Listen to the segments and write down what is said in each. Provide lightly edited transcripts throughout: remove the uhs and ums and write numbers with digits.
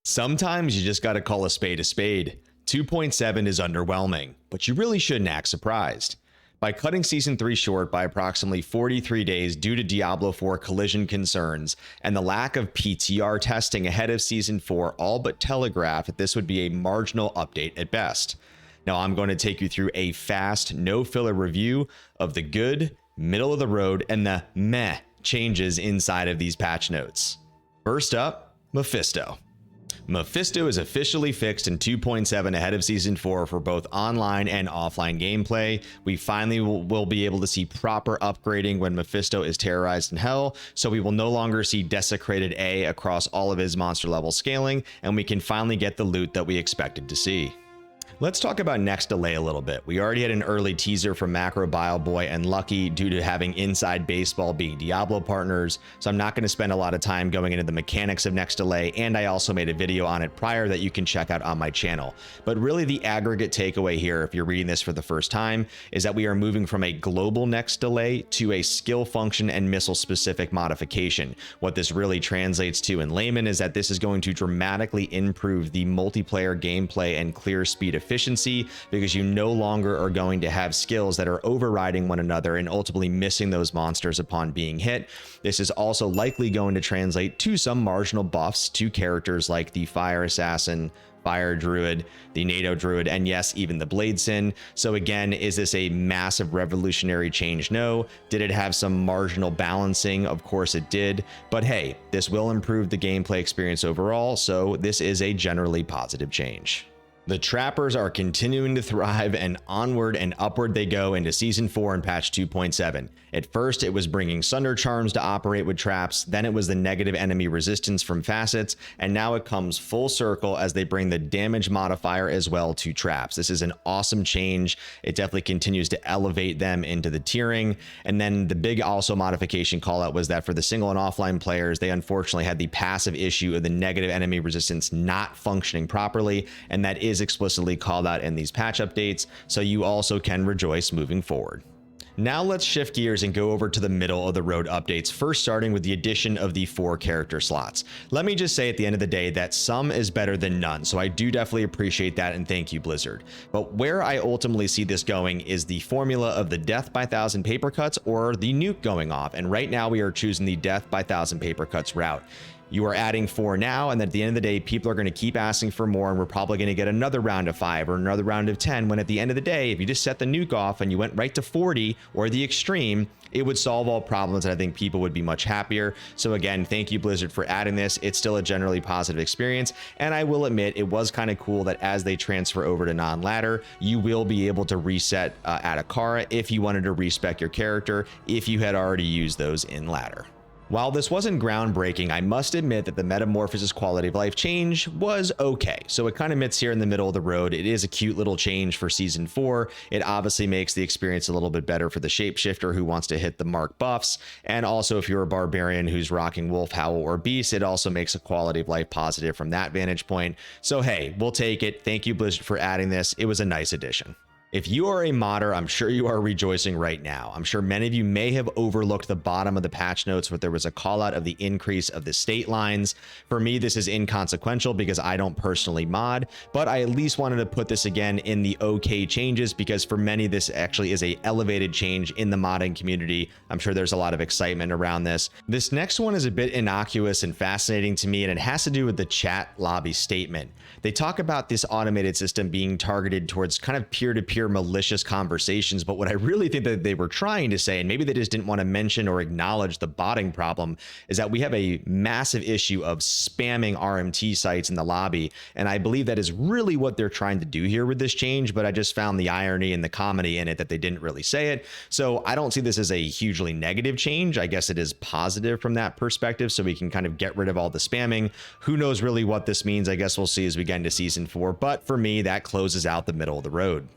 Sometimes you just gotta call a spade a spade. 2.7 is underwhelming, but you really shouldn't act surprised. By cutting Season 3 short by approximately 43 days due to Diablo 4 collision concerns and the lack of PTR testing ahead of Season 4 all but telegraphed that this would be a marginal update at best. Now I'm going to take you through a fast, no filler review of the good, middle of the road, and the meh changes inside of these patch notes. First up, Mephisto. Mephisto is officially fixed in 2.7 ahead of Season 4 for both online and offline gameplay. We finally will be able to see proper upgrading when Mephisto is terrorized in hell, so we will no longer see desecrated A across all of his monster level scaling, and we can finally get the loot that we expected to see. Let's talk about next delay a little bit. We already had an early teaser from Macro Bile Boy and Lucky due to having Inside Baseball being Diablo partners, so I'm not going to spend a lot of time going into the mechanics of next delay, and I also made a video on it prior that you can check out on my channel. But really the aggregate takeaway here, if you're reading this for the first time, is that we are moving from a global next delay to a skill function and missile specific modification. What this really translates to in layman is that this is going to dramatically improve the multiplayer gameplay and clear speed efficiency, because you no longer are going to have skills that are overriding one another and ultimately missing those monsters upon being hit. This is also likely going to translate to some marginal buffs to characters like the Fire Assassin, Fire Druid, the NATO Druid, and yes, even the Bladesin. So again, is this a massive revolutionary change? No. Did it have some marginal balancing? Of course it did. But hey, this will improve the gameplay experience overall, so this is a generally positive change. The trappers are continuing to thrive, and onward and upward they go into Season 4 and patch 2.7. At first, it was bringing Sunder Charms to operate with traps, then it was the negative enemy resistance from facets, and now it comes full circle as they bring the damage modifier as well to traps. This is an awesome change. It definitely continues to elevate them into the tiering. And then the big also modification call out was that for the single and offline players, they unfortunately had the passive issue of the negative enemy resistance not functioning properly, and that is explicitly called out in these patch updates, so you also can rejoice moving forward. Now let's shift gears and go over to the middle of the road updates, first starting with the addition of the 4 character slots. Let me just say at the end of the day that some is better than none, so I do definitely appreciate that, and thank you, Blizzard. But where I ultimately see this going is the formula of the death by 1,000 paper cuts or the nuke going off, and right now we are choosing the death by 1,000 paper cuts route. You are adding 4 now, and at the end of the day, people are going to keep asking for more, and we're probably going to get another round of 5 or another round of 10, when at the end of the day, if you just set the nuke off and you went right to 40 or the extreme, it would solve all problems, and I think people would be much happier. So again, thank you, Blizzard, for adding this. It's still a generally positive experience, and I will admit it was kind of cool that as they transfer over to non-ladder, you will be able to reset at Akara if you wanted to respec your character if you had already used those in ladder. While this wasn't groundbreaking, I must admit that the Metamorphosis quality of life change was okay. So it kind of meets here in the middle of the road. It is a cute little change for Season 4. It obviously makes the experience a little bit better for the Shapeshifter who wants to hit the mark buffs. And also if you're a Barbarian who's rocking Wolf, Howl, or Beast, it also makes a quality of life positive from that vantage point. So hey, we'll take it. Thank you, Blizzard, for adding this. It was a nice addition. If you are a modder, I'm sure you are rejoicing right now. I'm sure many of you may have overlooked the bottom of the patch notes where there was a call out of the increase of the state lines. For me, this is inconsequential because I don't personally mod, but I at least wanted to put this again in the okay changes, because for many, this actually is a elevated change in the modding community. I'm sure there's a lot of excitement around this. This next one is a bit innocuous and fascinating to me, and it has to do with the chat lobby statement. They talk about this automated system being targeted towards kind of peer-to-peer malicious conversations, but what I really think that they were trying to say, and maybe they just didn't want to mention or acknowledge the botting problem, is that we have a massive issue of spamming RMT sites in the lobby, and I believe that is really what they're trying to do here with this change, but I just found the irony and the comedy in it that they didn't really say it. So I don't see this as a hugely negative change. I guess it is positive from that perspective, so we can kind of get rid of all the spamming. Who knows really what this means? I guess we'll see as we get into Season 4, but for me, that closes out the middle of the road.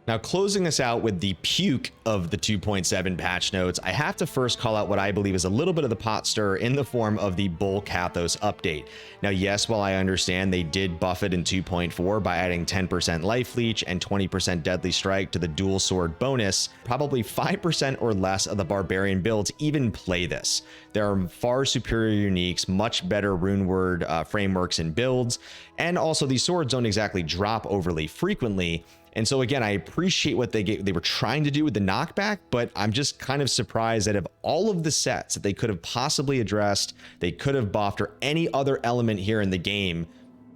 Now, closing us out with the puke of the 2.7 patch notes, I have to first call out what I believe is a little bit of the pot stir in the form of the Bull Kathos update. Now, yes, while I understand they did buff it in 2.4 by adding 10% life leech and 20% deadly strike to the dual sword bonus, probably 5% or less of the barbarian builds even play this. There are far superior uniques, much better rune word frameworks and builds, and also these swords don't exactly drop overly frequently. And so again, I appreciate what they were trying to do with the knockback, but I'm just kind of surprised that of all of the sets that they could have possibly addressed, they could have buffed, or any other element here in the game,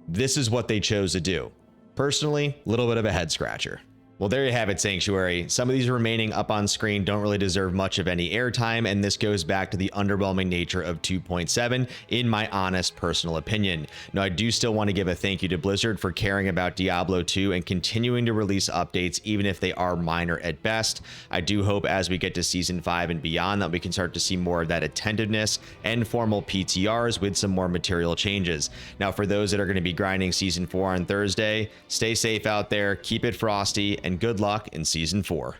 this is what they chose to do. Personally, a little bit of a head scratcher. Well, there you have it, Sanctuary. Some of these remaining up on screen don't really deserve much of any airtime, and this goes back to the underwhelming nature of 2.7, in my honest personal opinion. Now, I do still want to give a thank you to Blizzard for caring about Diablo 2 and continuing to release updates, even if they are minor at best. I do hope as we get to Season 5 and beyond that we can start to see more of that attentiveness and formal PTRs with some more material changes. Now, for those that are going to be grinding Season 4 on Thursday, stay safe out there, keep it frosty, and good luck in Season 4.